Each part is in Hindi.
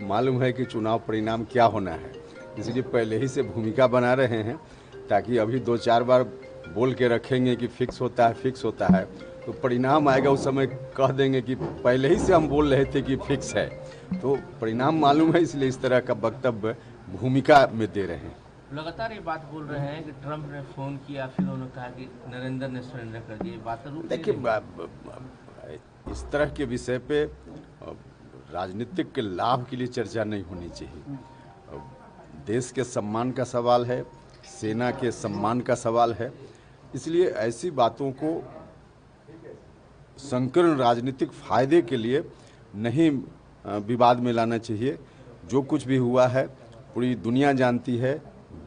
मालूम है कि चुनाव परिणाम क्या होना है, इसलिए पहले ही से भूमिका बना रहे हैं ताकि अभी 2-4 बार बोल के रखेंगे कि फिक्स होता है तो परिणाम आएगा उस समय कह देंगे कि पहले ही से हम बोल रहे थे कि फिक्स है। तो परिणाम मालूम है, इसलिए इस तरह का वक्तव्य भूमिका में दे रहे हैं। लगातार ये बात बोल रहे हैं कि ट्रंप ने फोन किया, फिर उन्होंने कहा कि नरेंद्र ने सरेंडर कर दिया। बात देखिए, इस तरह के विषय पे राजनीतिक के लाभ के लिए चर्चा नहीं होनी चाहिए। देश के सम्मान का सवाल है, सेना के सम्मान का सवाल है, इसलिए ऐसी बातों को संकीर्ण राजनीतिक फायदे के लिए नहीं विवाद में लाना चाहिए। जो कुछ भी हुआ है पूरी दुनिया जानती है,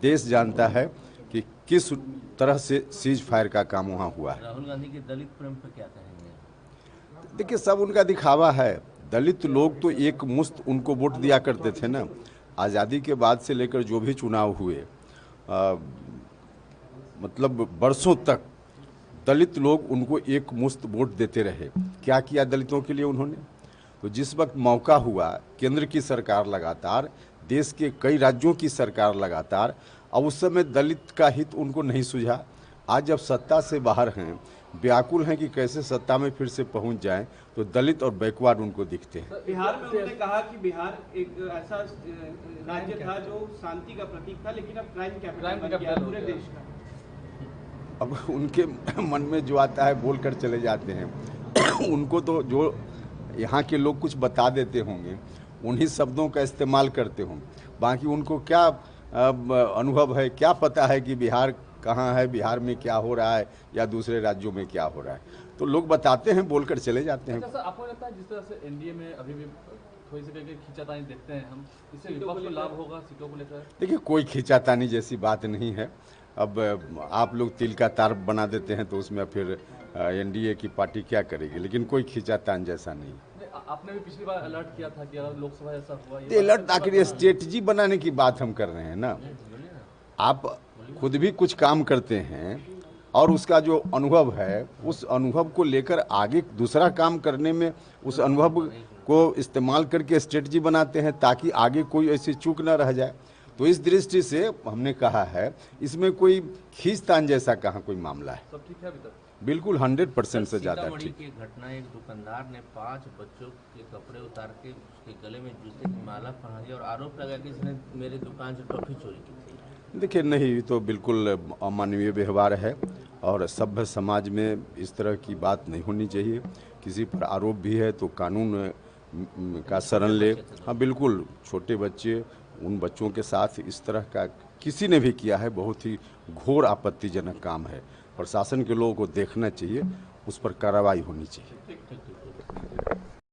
देश जानता है कि किस तरह से सीज फायर का काम वहाँ हुआ है। राहुल गांधी के दलित प्रेम पर क्या कहेंगे? देखिए, सब उनका दिखावा है। दलित लोग तो एक मुश्त उनको वोट दिया करते थे ना। आज़ादी के बाद से लेकर जो भी चुनाव हुए मतलब वर्षों तक दलित लोग उनको एक मुश्त वोट देते रहे। क्या किया दलितों के लिए उन्होंने? तो जिस वक्त मौका हुआ, केंद्र की सरकार लगातार, देश के कई राज्यों की सरकार लगातार, अब उस समय दलित का हित उनको नहीं सूझा। आज जब सत्ता से बाहर हैं, व्याकुल हैं कि कैसे सत्ता में फिर से पहुंच जाएं, तो दलित और बैकवर्ड उनको दिखते हैं। बिहार में उन्होंने कहा कि बिहार एक ऐसा राज्य था जो शांति का प्रतीक था, लेकिन अब क्राइम कैपिटल बन गया पूरे देश का। अब उनके मन में जो आता है बोल कर चले जाते हैं। उनको तो जो यहाँ के लोग कुछ बता देते होंगे, उन्हीं शब्दों का इस्तेमाल करते होंगे। बाकी उनको क्या अनुभव है, क्या पता है कि बिहार कहाँ है, बिहार में क्या हो रहा है या दूसरे राज्यों में क्या हो रहा है। तो लोग बताते हैं, बोलकर चले जाते हैं। अच्छा, आपको लगता है जिस तरह से एनडीए में अभी भी थोड़ी सी करके खींचातानी देखते हैं हम, इससे विपक्ष को लाभ होगा सीटों को लेकर? देखिए, कोई खींचातानी जैसी बात नहीं है। अब आप लोग तिल का तार बना देते हैं तो उसमें फिर एनडीए की पार्टी क्या करेगी, लेकिन कोई खींचातान जैसा नहीं। आपने भी पिछली बार अलर्ट किया था कि अगर लोकसभा ऐसा हुआ, ये अलर्ट आखिर स्ट्रेटजी बनाने की बात हम कर रहे हैं ना। आप खुद भी कुछ काम करते हैं और उसका जो अनुभव है, उस अनुभव को लेकर आगे दूसरा काम करने में उस अनुभव को इस्तेमाल करके स्ट्रेटजी बनाते हैं ताकि आगे कोई ऐसी चूक ना रह जाए। तो इस दृष्टि से हमने कहा है, इसमें कोई खींचतान जैसा कहाँ कोई मामला है। सब ठीक है अभी तक? बिल्कुल 100% से ज़्यादा ठीक। की घटना, एक दुकानदार ने 5 बच्चों के कपड़े उतार के उसके गले में जूते की माला पहना दी और आरोप लगा कि इसने मेरे दुकान से टॉफी चोरी की थी। देखिए, नहीं, तो बिल्कुल अमानवीय व्यवहार है और सभ्य समाज में इस तरह की बात नहीं होनी चाहिए। किसी पर आरोप भी है तो कानून का शरण ले। हाँ बिल्कुल, छोटे बच्चे, उन बच्चों के साथ इस तरह का किसी ने भी किया है, बहुत ही घोर आपत्तिजनक काम है। प्रशासन के लोगों को देखना चाहिए, उस पर कार्रवाई होनी चाहिए।